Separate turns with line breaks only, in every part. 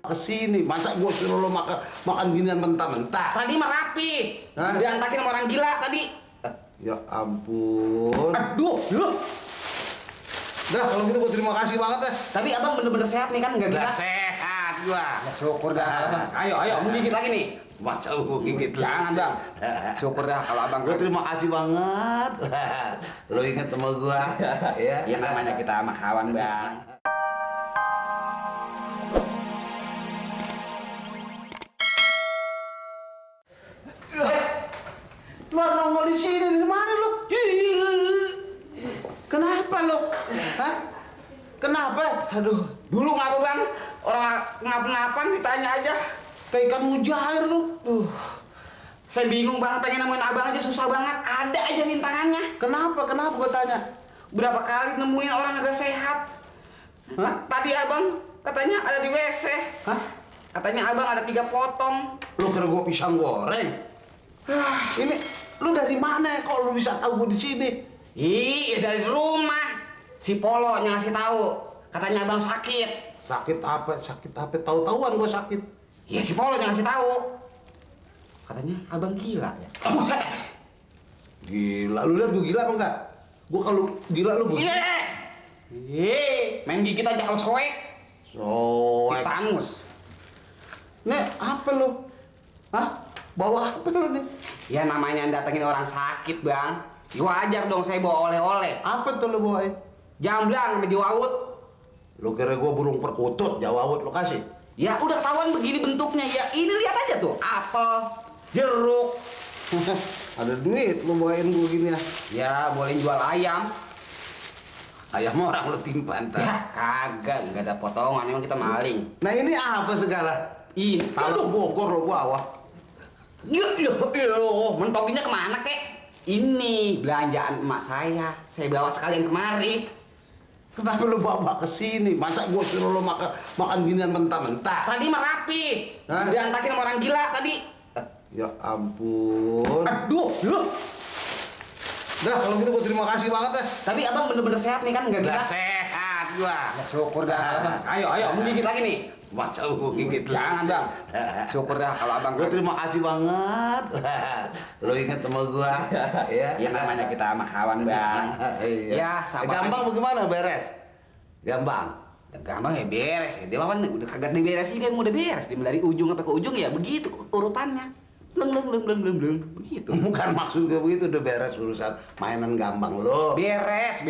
kesini, masa gue suruh lo makan ginian mentah-mentah?
Tadi mah rapi. Diantakin sama orang gila tadi.
Ya ampun.
Aduh, loh.
Dah kalau gitu gue terima kasih banget deh.
Tapi abang bener-bener sehat nih kan, nggak gila?
Sehat gua.
Ya, syukur dah. Ayo, mau gigit lagi nih.
Macam gue gigit.
Jangan bang. Syukur dah kalau abang.
Gue terima kasih banget. Lo inget sama gua. Ya.
Ya namanya kita sama kawan bang.
Lo nongol di sini dari mana lo? Kenapa lo? Hah? Kenapa?
Aduh, dulu ngapa bang? Orang ngapa-ngapan ditanya aja.
Kayak ikan mujair lo.
Saya bingung bang, pengen nemuin abang aja susah banget. Ada aja rintangannya.
Kenapa gue tanya?
Berapa kali nemuin orang agak sehat. Tadi abang katanya ada di WC.
Hah?
Katanya abang ada 3 potong.
Lo kira gue pisang goreng? Ini lu dari mana? Kok lu bisa tahu gue di sini?
Iya dari rumah. Si Polo yang ngasih tahu. Katanya abang sakit.
Sakit apa? Sakit apa? Tahu-tahuan gue sakit.
Iya si Polo yang ngasih tahu. Katanya abang gila ya. Buset.
Gila, lu lihat gue gila apa enggak? Gue kalau gila lu gue.
Iya. Main gigit aja kalau soek.
Soek.
Dipangus.
Nih, apa lu? Hah? Bawa apa lu nih?
Ya namanya datengin orang sakit bang. Ya wajar dong saya bawa oleh-oleh.
Apa tuh lu bawain?
Jamblang sama jawawut.
Lu kira gue burung perkutut, jawawut lu kasih?
Ya udah ketahuan begini bentuknya. Ya ini lihat aja tuh. Apel, jeruk.
Ada duit lu bawain gue gini ya?
Ya boleh jual ayam.
Ayam orang lu timpan ntar.
Ya kagak, nggak ada potongan. Emang kita maling.
Nah ini apa segala?
Ini.
Kalau Bogor lo bawa.
Mentokinnya kemana kek? Ini belanjaan emak saya. Saya bawa sekalian kemari.
Kenapa lu bawa ke sini? Masa gue suruh lo makan ginian mentah-mentah?
Tadi mah rapi. Diantakin sama orang gila tadi.
Ya ampun.
Aduh, loh.
Dah kalau gitu gue terima kasih banget deh.
Tapi abang bener-bener sehat nih kan, nggak gila?
Sehat gua.
Ya syukur dah. Ayo, mau gigit lagi nih.
Macam gue gigit.
Jangan bang. Syukur dah kalau abang.
Gue terima kasih banget. Lo inget sama gua.
Ya namanya kita sama kawan bang.
Iya.
Ya sama.
Gampang bagaimana beres? Gampang.
Gampang ya beres ya. Dia mah udah kagak diberes juga, udah beres. Dia dari ujung sampai ke ujung ya begitu urutannya. Leng begitu.
Bukan maksud gue begitu, udah beres urusan mainan gampang lo.
Beres.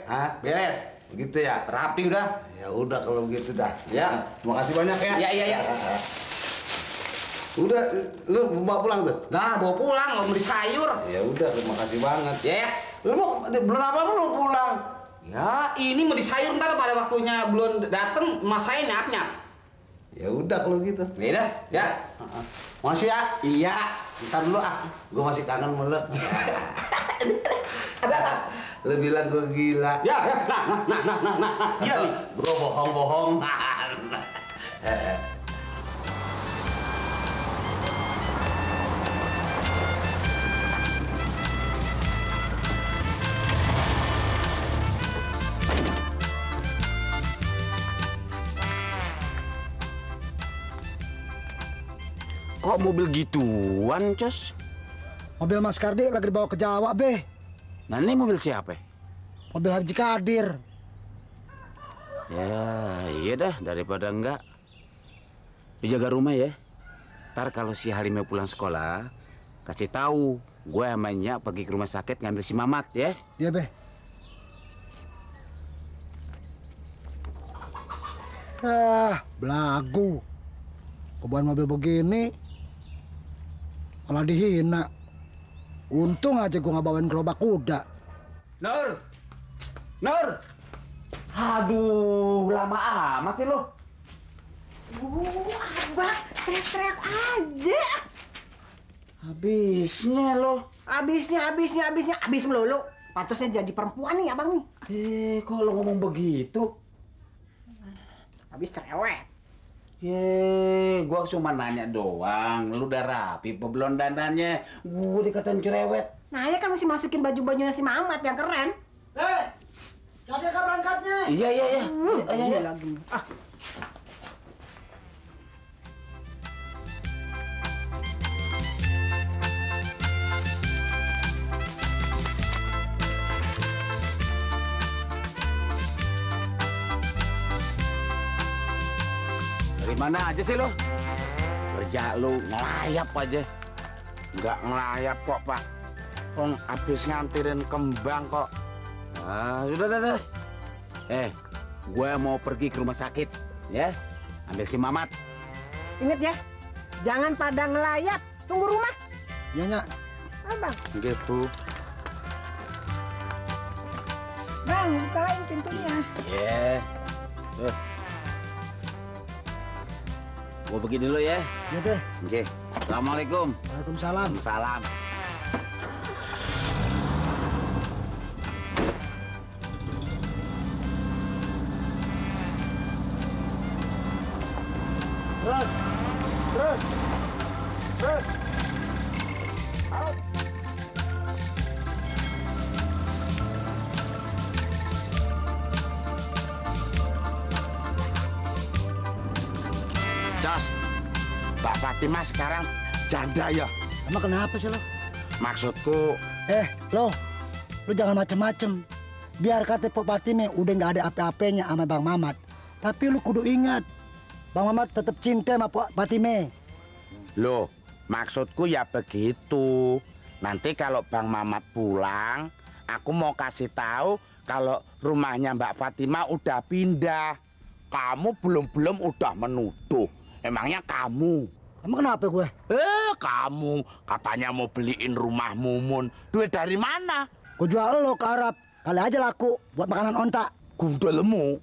Hah?
Beres.
Begitu ya?
Rapi udah.
Ya udah kalau begitu dah.
Ya.
Terima kasih banyak ya.
Iya.
Udah, lu bawa pulang tuh?
Nah, bawa pulang, mau beli sayur.
Ya udah, terima kasih banget.
Ya.
Lu mau belum apa-apa lu pulang?
Ya, ini mau di sayur ntar pada waktunya belum dateng, mas saya nyap.
Ya udah kalau gitu.
Beda, ya.
Masih ya?
Iya.
Ntar dulu gue masih kangen sama lu. Lu bilang gue gila.
Ya, nah, gila nih.
Gue bohong-bohong.
Kok mobil gituan, Cos?
Mobil Mas Kardi lagi dibawa ke Jawa, Be.
Nah, ini mobil siapa?
Mobil Haji Kadir.
Ya, iya dah, daripada enggak. Dijaga rumah ya. Ntar kalau si Halimnya pulang sekolah, kasih tahu gue sama Nyak pergi ke rumah sakit ngambil si Mamat ya.
Iya, Be. Belagu. Kebawa mobil begini malah dihina. Untung aja gua nggak bawain gerobak kuda.
Nur, aduh, lama amat sih lo.
Abang, teriak-teriak aja.
Habisnya lo.
Habis melulu. Pantasnya jadi perempuan nih abang nih.
Kok lo ngomong begitu?
Habis cerewet.
Gua cuma nanya doang. Lu udah rapi apa belum dandannya? Gua dikatain cerewet.
Nah, ya kan masih masukin baju-bajunya si Mamat yang keren.
Jadi berangkatnya.
Iya.
Iya lagi.
Mana aja sih lo? Kerja lu ngelayap aja. Nggak ngelayap kok, Pak. Kong habis ngantirin kembang kok. Sudah. Gue mau pergi ke rumah sakit, ya. Ambil si Mamat.
Ingat ya, jangan pada ngelayap. Tunggu rumah.
Iya, Nyak.
Abang,
Gitu.
Bang, bukain pintunya.
Ya. Gue pergi dulu ya.
Iya deh.
Oke. Assalamualaikum.
Waalaikumsalam.
Salam.
Terus.
Jos, Mbak Fatimah sekarang janda ya.
Emang kenapa sih lo?
Maksudku,
Lo jangan macem-macem. Biar kata Pok Fatime udah nggak ada apa-apanya sama Bang Mamat. Tapi lu kudu ingat, Bang Mamat tetap cinta sama Pok Fatime.
loh, maksudku ya begitu. Nanti kalau Bang Mamat pulang, aku mau kasih tahu kalau rumahnya Mbak Fatimah udah pindah. Kamu belum udah menuduh. Emangnya kamu?
Emang kenapa gue?
Kamu katanya mau beliin rumah Mumun. Duit dari mana?
Gue jual lo ke Arab. Kali aja laku buat makanan onta.
Gundelmu.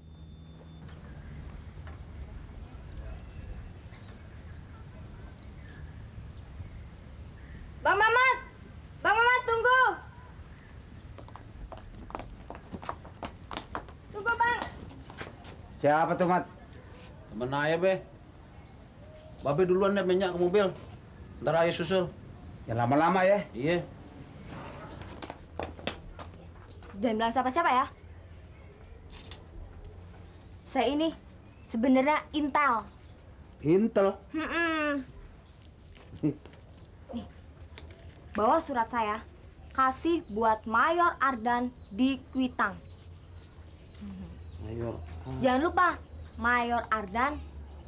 Bang Mamat! Bang Mamat, tunggu! Tunggu, Bang!
Siapa tuh, Mat?
Temen aja, Be. Babe duluan deh minyak ke mobil. Ntar ayo susul.
Jangan lama-lama ya.
Iya.
Jangan bilang siapa-siapa ya. Saya ini sebenarnya Intel.
Intel.
Nih, bawa surat saya. Kasih buat Mayor Ardan di Kuitang.
Ayo.
Jangan lupa, Mayor Ardan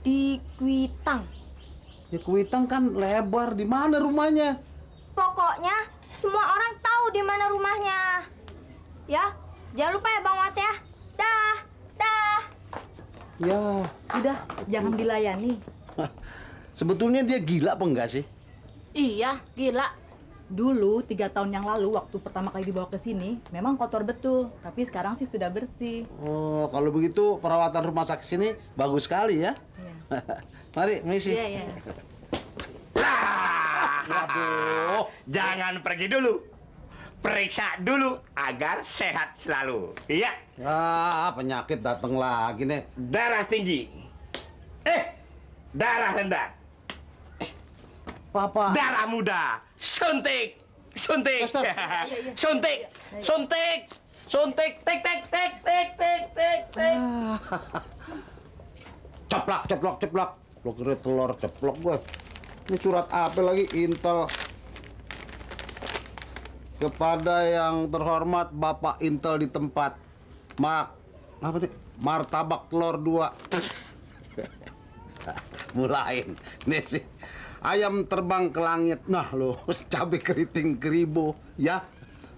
di Kuitang.
Ya Kuitang kan lebar. Di mana rumahnya?
Pokoknya semua orang tahu di mana rumahnya. Ya, jangan lupa ya Bang Wat ya. Dah.
Ya.
Sudah, jangan dilayani.
Sebetulnya dia gila apa enggak sih?
Iya, gila. Dulu 3 tahun yang lalu waktu pertama kali dibawa ke sini, memang kotor betul. Tapi sekarang sih sudah bersih.
Oh, kalau begitu perawatan rumah sakit sini bagus sekali ya.
Iya.
Mari, misi.
Iya.
Waduh.
Jangan pergi dulu. Periksa dulu agar sehat selalu. Iya.
Ya, penyakit datang lagi nih.
Darah tinggi. Darah rendah.
Papa.
Darah muda. Suntik.
Dokter.
Suntik. Tek.
Ceplak. Lo kira telur ceplok gue. Ini surat apa lagi? Intel. Kepada yang terhormat Bapak Intel di tempat. Apa nih? Martabak telur 2. Mulain. Nih sih. Ayam terbang ke langit. Nah lo, cabai keriting keribo. Ya.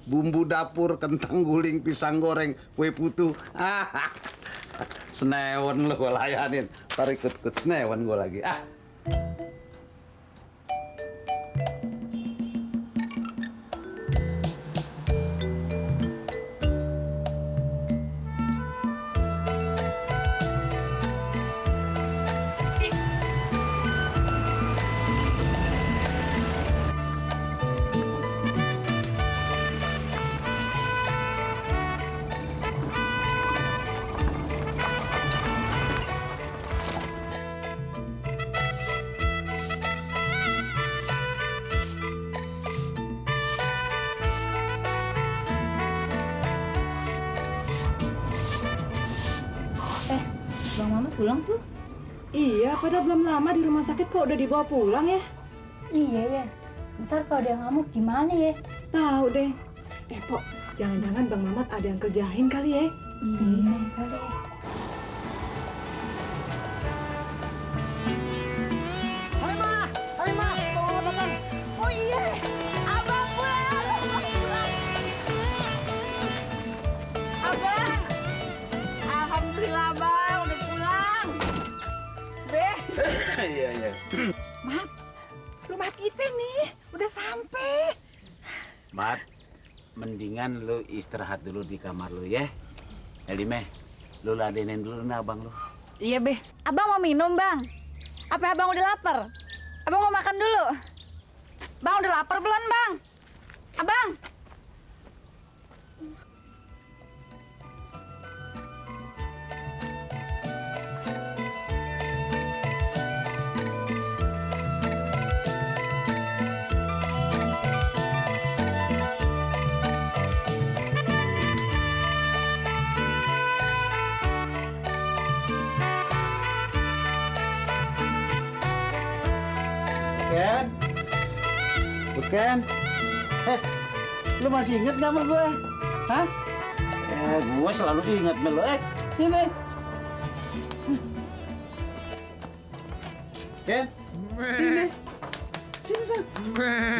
Bumbu dapur, kentang guling, pisang goreng, kue putu. Senewan lo gue layanin. Ntar ikut senewan gue lagi.
Bang Mamat pulang tuh? Iya, padahal belum lama di rumah sakit kok udah dibawa pulang ya?
Iya ya. Ntar kalau dia ngamuk gimana ya?
Tahu deh. Pok, jangan-jangan Bang Mamat ada yang kerjain kali ya?
Iya kali.
Iya.
Mat, rumah kita nih udah sampai.
Mat, mendingan lu istirahat dulu di kamar lu ya. Elimeh, lu ladenin dulu nah abang lu.
Iya, Be. Abang mau minum, Bang? Apa abang udah lapar? Abang mau makan dulu? Bang udah lapar belum, Bang? Abang?
Bukan? Lu masih inget gak sama gue? Hah? Gue selalu inget sama lu. Sini. Ken, sini. Sini, Bang.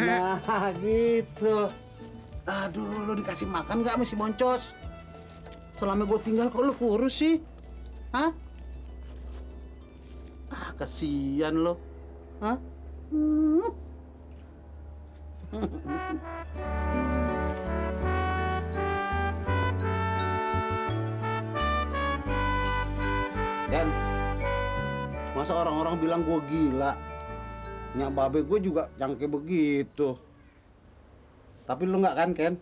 Nah, gitu. Aduh, lu dikasih makan gak sama si Moncos? Selama gue tinggal kok lu kurus sih? Hah? Kasihan lo. Hah? Ken, masa orang-orang bilang gue gila? Nyak babe gue juga yang kayak begitu. Tapi lu nggak kan, Ken?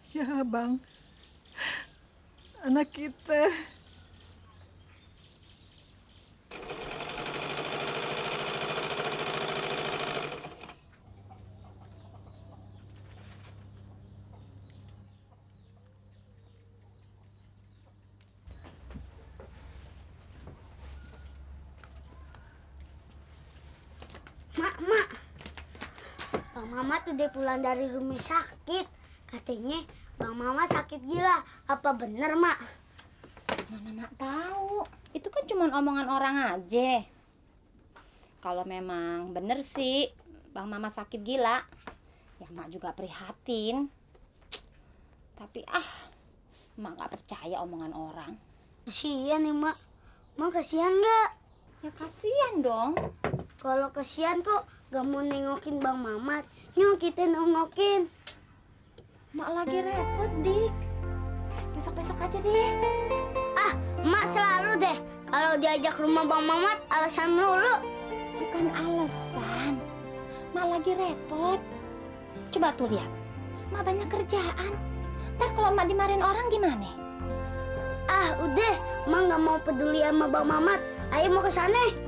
Ya, Bang. Anak kita.
Mak, Bang Mamat udah pulang dari rumah sakit. Katanya Bang Mamat sakit gila. Apa bener, Mak?
Mana Mak tahu. Itu kan cuma omongan orang aja. Kalau memang bener sih Bang Mamat sakit gila, ya Mak juga prihatin. Tapi Mak gak percaya omongan orang.
Kasian nih, Mak. Mak kasihan nggak?
Ya kasihan dong.
Kalau kasihan kok gak mau nengokin Bang Mamat. Yuk kita nengokin.
Mak lagi repot, Dik. Besok-besok aja deh.
Mak selalu deh kalau diajak rumah Bang Mamat alasan melulu.
Bukan alasan. Mak lagi repot. Coba tuh lihat. Mak banyak kerjaan. Ntar kalau Mak dimarahin orang gimana?
Udah, Mak gak mau peduli sama Bang Mamat. Ayo mau ke sana.